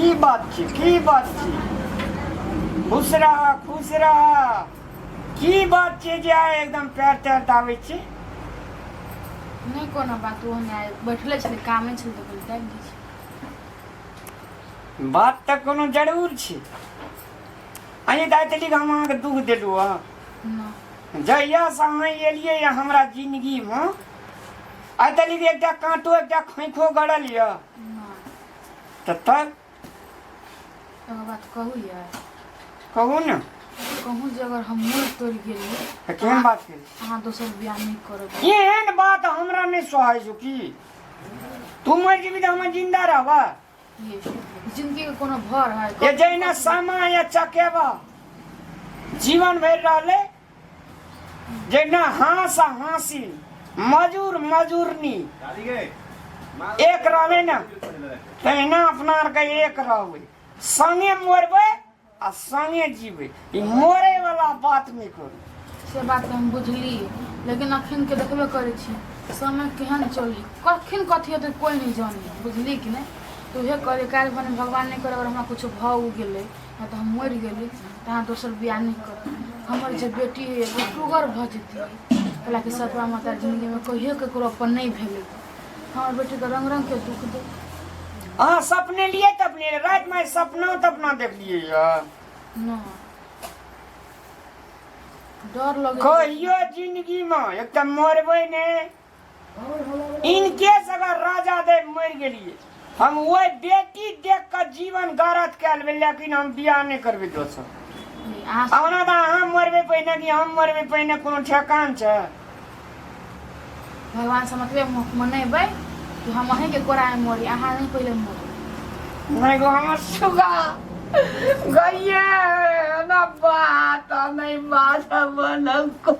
की बात छी खुश रहा की बात छी जे आइ एकदम पैर तैर दाबै छी नहीं कोनो बात वो नहीं बैठले छले कामे छले तो बोलते दी बात तऽ कोनो जरूर छी अहीं दाइतली हम अहाँके दुख देलू हँ ना जहिया से अहाँ एलियै हमरा जिंदगी में आइ तली एकटा कांटो एकटा खैखो गड़ल य ना तऽ तब एगो बात कहू यार कहू ने कहूँ जे अगर हम मुँह तोड़ गेली तऽ केहन बात करी अहाँ दोसर बियाह नहीं करब एहन बात हमरा नहीं सोहाय छौ की तू मर जेबी तऽ हम जिंदा रहबा ये जिंदगी के कोनो भर है ये जैना सामा या चकेबा जीवन भर रहले जैना हाँसी मजूरनी एक रहले ना तहिना अपना आर के एक रहबै संगे मरबै आ संगे जीबै ई मरे वाला बात नहीं करू से बात हम बुझली लेकिन अखन के देखबे करे छी समय केहन चली कखन कथी हेतै कोई नहीं जानी बुझली कि नहीं तो उहे करे काल भने भगवान नहीं करे अगर हमरा कुछ भाव गेले या तो हम मर गेली तहाँ दोसर बियाह नहीं करब हमर जे बेटी है वो टुगर भ जेती कला के सतवा माता जिंदगी में कहियो केकरो अपन नहीं भेले हमर बेटी के रंग रंग के दुख दे अहाँ सपने लिए तपने रात में सपना देख लिए ना डर लगे कहियो जिंदगी में एक तो मरबै ने इनके अगर राजा दे मर गेलिए हम वो बेटी देख कर जीवन गारत कैल लेकिन हम बियाह नहीं करबे दोसर ओना तऽ अहाँ मरबे पहिने कि हम मरबे पहिने कोनो ठेकान छै भगवान से मतलब मनेबै कि हम अहीं के कोरा में मरी अहाँ नहीं पहले मरी नहीं गो हमर सुगा गइए ना बात नहीं बात बनल को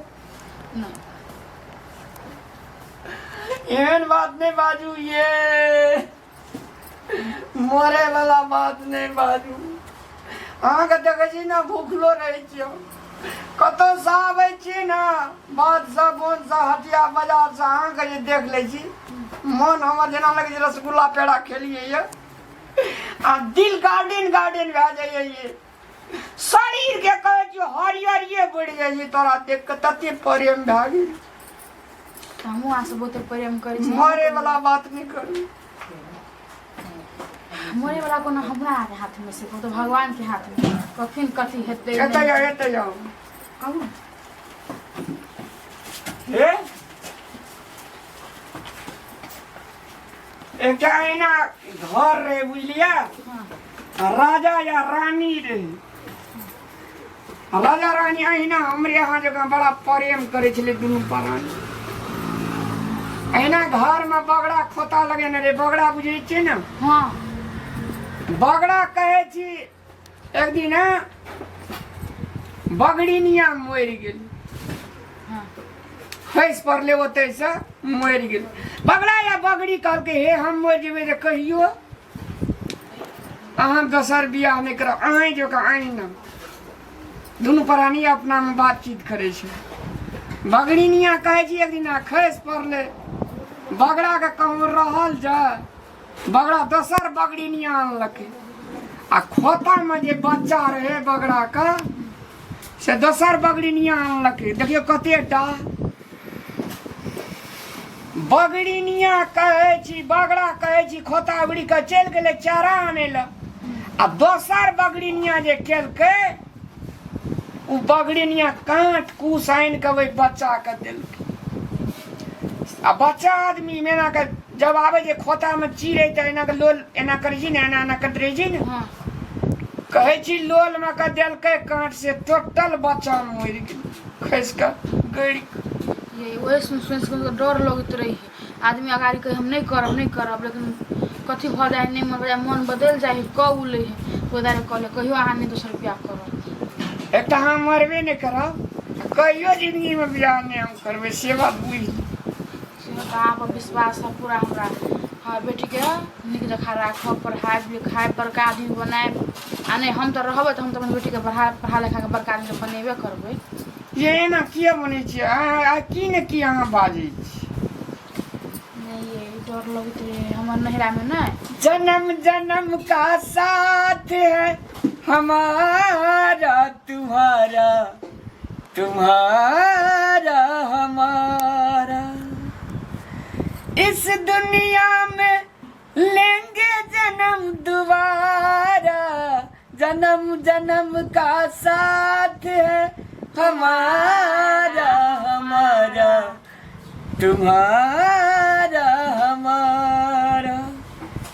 नहीं एहन बात नहीं बाजू ये मरे वाला बात नहीं बाजू अहाँके देखै छी ना भूखलो रहै छियै कतौ से आबै छी ना बात सब बोन से हटिया बाजार से अहाँके जे देख लै छी मन हमर जेना लगै छै रसगुल्ला पेड़ा खेलिए ये आ दिल गार्डन भए जाइए ये शरीर के कहै छी हरियरिये बढ़ि जाइ छै तोरा देख के तते प्रेम भए गेल हमहूँ अहाँ से बहुते प्रेम करै छी मरे वाला बात नहीं करू मरे वाला कोनो हमरा हाथ में से तो भगवान के हाथ में कखन कथी हेतै एते जाओ कहू हे एकटा एना घर रहे बुझलिया राजा या रानी रहे राजा रानी अहिना हमरे यहाँ जगह बड़ा प्रेम करे छले दुनू प्राणी अहिना घर में बगड़ा खोता लगेने रे बगड़ा बुझे छी ना हाँ बगड़ा कहे छी एक दिन बगड़िनिया मर गेल हाँ खैस पड़ले ओते से मर गेल बगड़ा या बगड़ी कहलके हे हम मर जेबे रे कहियो अहाँ दोसर बियाह नहीं करब अहीं जो अहीं न दुनू प्राणी अपना में बातचीत करे छै बगड़िनिया कहे छी एक दिन खैस पड़ले बगड़ा के कहूँ रहल जाए बगड़ा दोसर बगड़िनिया आनलकै आ खोता में जे बच्चा रहे बगड़ा का से दोसर बगड़िनिया आनलकै देखियो कते टा बगड़िनिया कहे छी बगड़ा कहे छी खोता उड़ी के चल गेले चारा आने ला आ दोसर बगड़िनिया जे केलकै उ बगड़िनिया काट कूस आनि के ओइ बच्चा के देलकै आ बच्चा आदमी मेना के जब आवे जे खोता में चीरे त एना के लोल एना करै छी ने एना करत रहै छी ने हाँ कहै छी लोल में के देलकै काट से टोटल बच्चा मर गेल खैस के गड़ ये वही सुन के डर लगत रही आदमी अगाड़ी कहे हम नहीं करब लेकिन कथी हो जाए नहीं मन बदल जाए कब उले है तो दारे कहले कहियो अहाँ नहीं दोसर बियाह करब एकटा हम मरबे नहीं करब कहियो जिंदगी में बियाह नहीं हम करबे से बात बुझ अहाँ पर विश्वास है पूरा हमरा हाँ बेटी के नीक जखा राखब पढ़ाई लिखाई बड़का आदमी बनाए आ नहीं हम तो रहबै तो हम तो अपन बेटी के पढ़ा लिखा के बड़का आदमी बनेबे करबै ये एना किया बनै छी आ की ने की अहाँ बाजै छी नहीं ये डर लगत रहे हम मन नहरा में ना जन्म जन्म का साथ है हमारा तुम्हारा तुम्हारा हमारा, इस दुनिया में लेंगे जन्म दोबारा, जन्म जन्म का साथ है हमारा हमारा तुम्हारा हमारा।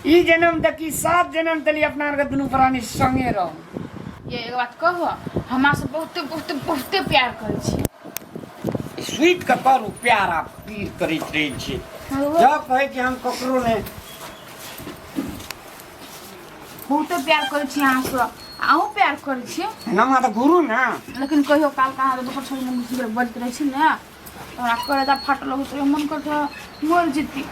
ई जन्म तक की 7 जन्म तली अपना के दुनू प्राणी संगे रहो। ये एक बात कहो, हमरा से बहुते बहुते बहुते प्यार करे छी। स्वीट का करू प्यार आप पीर करैत रहे छी। जब कहे कि हम ककरो ने बहुते प्यार करे छी अहाँ से, आहू प्यार करे छी ना तो गुरु ना, लेकिन कहियो काल कहाँ तो दोपहर छोड़ मुझे बजत रहे छी ना, हमरा करे ता फाटल हो तो मन करता मर जीती।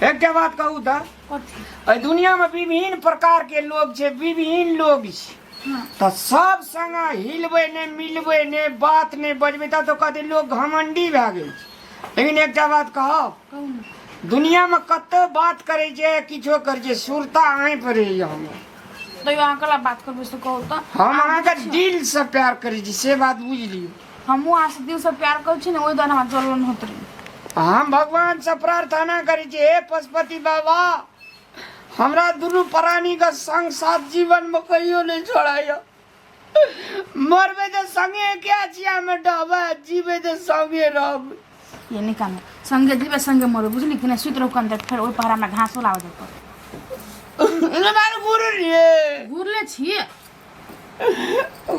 एक बात कहू था, कथी दुनिया में विभिन्न प्रकार के लोग छे, विभिन्न लोग छे, हां तो सब संग हिलबे ने मिलबे ने बात ने बजबे तो कहते लोग घमंडी भए गेल। लेकिन एक बात कहो, कहू ना, दुनिया में कतो बात करे छे किछो करे छे, सुरता आए पड़े हम तो यहाँ कला बात करबे से कहो तो हम अहाँ के दिल से प्यार करे छी, से बात बुझ लियो। हमहू अहाँ से दिल से प्यार करे छी ने, ओइ दिन हमरा जलन होत रही। हम भगवान से प्रार्थना करे छी, हे पशुपति बाबा हमरा दुनू प्राणी का संग साथ जीवन में कहियो नहीं छोड़ाया, मरबे तो संगे क्या छिया में डबे, जीवे तो संगे रहब। ये नहीं काम संगे जीवे संगे मरो, बुझली कि नहीं? सुत रहो कंदर, फिर ओइ पहरा में घास लाव दे पर इने बार गुरु रे घूरले छी। ओ